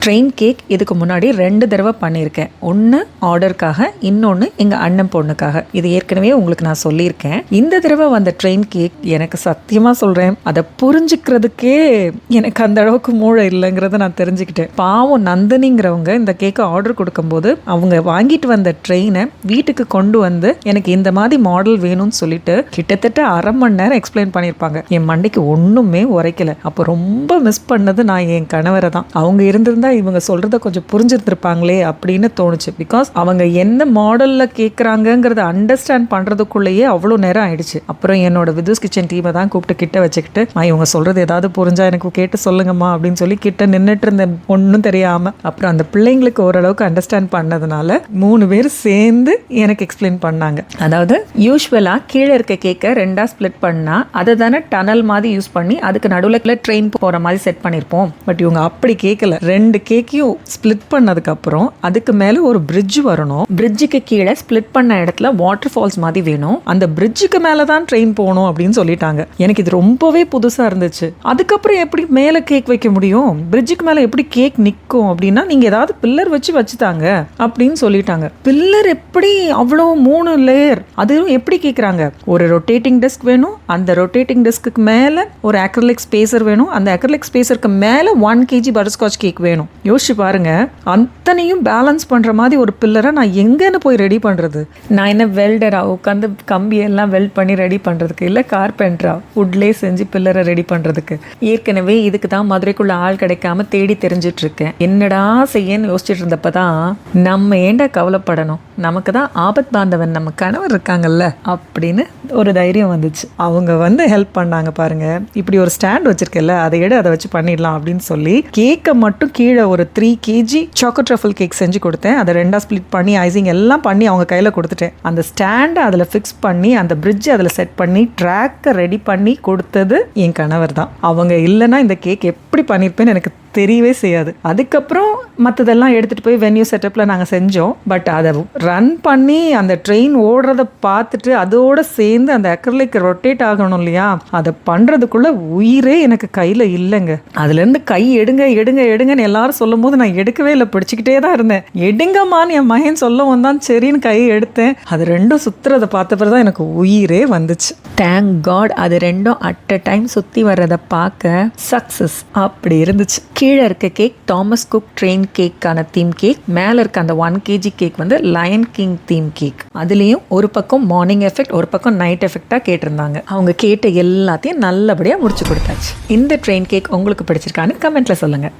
Train cake இதுக்கு முன்னாடி 2 தடவை பண்ணியிருக்கேன். ஒன்று ஆர்டருக்காக, இன்னொன்று எங்கள் அண்ணன் பொண்ணுக்காக. இது ஏற்கனவே உங்களுக்கு நான் சொல்லியிருக்கேன். இந்த தடவை வந்த ட்ரெயின் கேக் எனக்கு சத்தியமாக சொல்கிறேன், அதை புரிஞ்சுக்கிறதுக்கே எனக்கு அந்த அளவுக்கு மூளை இல்லைங்கிறத நான் தெரிஞ்சுக்கிட்டேன். பாவம் நந்தினிங்கிறவங்க இந்த கேக்கை ஆர்டர் கொடுக்கும்போது அவங்க வாங்கிட்டு வந்த ட்ரெயினை வீட்டுக்கு கொண்டு வந்து எனக்கு இந்த மாதிரி மாடல் வேணும்னு சொல்லிட்டு கிட்டத்தட்ட 1/2 மணி நேரம் எக்ஸ்பிளைன் பண்ணியிருப்பாங்க. என் மண்டைக்கு ஒன்றுமே உரைக்கல. அப்போ ரொம்ப மிஸ் பண்ணது நான் என் கணவரை தான். அவங்க இருந்திருந்தா இவங்க சொல்றத கொஞ்சம் புரிஞ்சிருந்திருப்பாங்களே அப்படின்னு தோணுச்சு. பிகாஸ் அவங்க என்ன மாடல்ல கேட்குறாங்கிறத அண்டர்ஸ்டாண்ட் பண்றதுக்குள்ளேயே அவ்வளோ நேரம் ஆயிடுச்சு. அப்புறம் என்னோட விதுஸ் கிச்சன் டீமை தான் கூப்பிட்டு கிட்ட வச்சுக்கிட்டு, இவங்க சொல்றது ஏதாவது புரிஞ்சா எனக்கு கேட்டு சொல்லுங்கம்மா அப்படின்னு சொல்லி கிட்ட நின்றுட்டு இருந்தேன், ஒன்றும் தெரியாம. அப்புறம் அந்த பிள்ளைங்களுக்கு ஓரளவுக்கு அண்டர்ஸ்டாண்ட் பண்ணதுனால 3 பேர் சேர்ந்து எனக்கு எக்ஸ்பிளைன் பண்ணாங்க. அதாவது யூஸ்வலா கீழே இருக்க கேக்கை 2ஆ ஸ்பிளிட் பண்ணா அதை தானே டனல் மாதிரி யூஸ் பண்ணி அதுக்கு நடுவில் ட்ரெயின் போற மாதிரி செட் பண்ணியிருப்போம். பட் இவங்க அப்படி கேட்கல. 2 கேக்கையும் ஸ்பிளிட் பண்ணதுக்கு அப்புறம் அதுக்கு மேல ஒரு பிரிட்ஜ் வரணும். பிரிட்ஜுக்கு கீழே ஸ்பிளிட் பண்ண இடத்துல வாட்டர் ஃபால்ஸ் மாதிரி வேணும். அந்த பிரிட்ஜுக்கு மேல தான் ட்ரெயின் போகணும் அப்படின்னு சொல்லிட்டாங்க. எனக்கு இது ரொம்பவே புதுசா இருந்துச்சு. அதுக்கப்புறம் எப்படி மேல கேக் வைக்க முடியும், பிரிட்ஜுக்கு மேல எப்படி கேக் நிற்கும் அப்படின்னா நீங்க ஏதாவது பில்லர் வச்சுதாங்க அப்படின்னு சொல்லிட்டாங்க. பில்லர் எப்படி அவ்வளோ 3 லேயர், அதுவும் எப்படி கேட்குறாங்க. ஒரு ரொட்டேட்டிங் டெஸ்க் வேணும், அந்த ரொட்டேட்டிங் டெஸ்க்கு மேல ஒரு அக்ரிலிக் ஸ்பேசர் வேணும், அந்த அக்ரிலிக் ஸ்பேசருக்கு மேல 1 kg பட்டர்ஸ்காட்ச் கேக் வேணும். யோசிச்சு பாருங்க, அத்தனையும் பேலன்ஸ் பண்ற மாதிரி ஒரு பில்லரை நான் எங்கன்னு போய் ரெடி பண்றது? நான் என்ன வெல்டரா உட்காந்து கம்பியெல்லாம் வெல்ட் பண்ணி ரெடி பண்றதுக்கு, இல்லை கார்பெண்டரா வுட்லேயே செஞ்சு பில்லரை ரெடி பண்றதுக்கு? ஏற்கனவே இதுக்கு தான் மதுரைக்குள்ள ஆள் கிடைக்காம தேடி தெரிஞ்சிட்டு இருக்கேன். என்னடா செய்யன்னு யோசிச்சுட்டு இருந்தப்பதான் நம்ம ஏண்டா கவலைப்படணும், நமக்கு தான் ஆபத் பாந்தவன் நம்ம கணவர் இருக்காங்கல்ல அப்படின்னு ஒரு தைரியம் வந்துச்சு. அவங்க வந்து ஹெல்ப் பண்ணாங்க பாருங்க. இப்படி ஒரு ஸ்டாண்ட் வச்சிருக்கல, அதை வச்சு பண்ணிடலாம் அப்படின்னு சொல்லி கேக்கை மட்டும் கீழே ஒரு 3 kg சாக்கோ ட்ரஃபிள் கேக் செஞ்சு கொடுத்தேன். அதை 2ஆ ஸ்பிளிட் பண்ணி ஐசிங் எல்லாம் பண்ணி அவங்க கையில் கொடுத்துட்டேன். அந்த ஸ்டாண்டை அதில் ஃபிக்ஸ் பண்ணி அந்த பிரிட்ஜ் அதில் செட் பண்ணி ட்ராக்கை ரெடி பண்ணி கொடுத்தது என் கணவர் தான். அவங்க இல்லைன்னா இந்த கேக் எப்படி பண்ணியிருப்பேன்னு எனக்கு தெரியவே செய்யாது. அதுக்கப்புறம் மற்றதெல்லாம் எடுத்துகிட்டு போய் வென்யூ செட்டப்பில் நாங்கள் செஞ்சோம். பட் அதை ரன் பண்ணி அந்த ட்ரெயின் ஓடுறத பார்த்துட்டு அதோடு சேர்ந்து அந்த அக்ரிலிக் ரொட்டேட் ஆகணும் இல்லையா, அதை பண்ணுறதுக்குள்ளே உயிரே எனக்கு கையில் இல்லைங்க. அதுலேருந்து கை எடுங்க எடுங்க எடுங்கன்னு எல்லாரும் சொல்லும் போது நான் எடுக்கவே இல்லை, பிடிச்சிக்கிட்டே தான் இருந்தேன். எடுங்கம்மான்னு என் மகன் சொல்லவும் தான் சரின்னு கையை எடுத்தேன். அது 2ம் சுற்றுறதை பார்த்தப்பறம் தான் எனக்கு உயிரே வந்துச்சு. தேங்க் காட் அது 2ம் அட் அ டைம் சுற்றி வர்றதை பார்க்க சக்ஸஸ் அப்படி இருந்துச்சு. கீழே இருக்க கேக் தாமஸ் குக் ட்ரெயின் கேக்கான தீம் கேக், மேலே இருக்க அந்த 1 kg கேக் வந்து லயன் கிங் தீம் கேக். அதுலேயும் ஒரு பக்கம் மார்னிங் எஃபெக்ட், ஒரு பக்கம் நைட் எஃபெக்டாக கேட்டிருந்தாங்க. அவங்க கேட்ட எல்லாத்தையும் நல்லபடியாக முடிச்சு கொடுத்தாச்சு. இந்த ட்ரெயின் கேக் உங்களுக்கு பிடிச்சிருக்கான்னு கமெண்ட்ல சொல்லுங்கள்.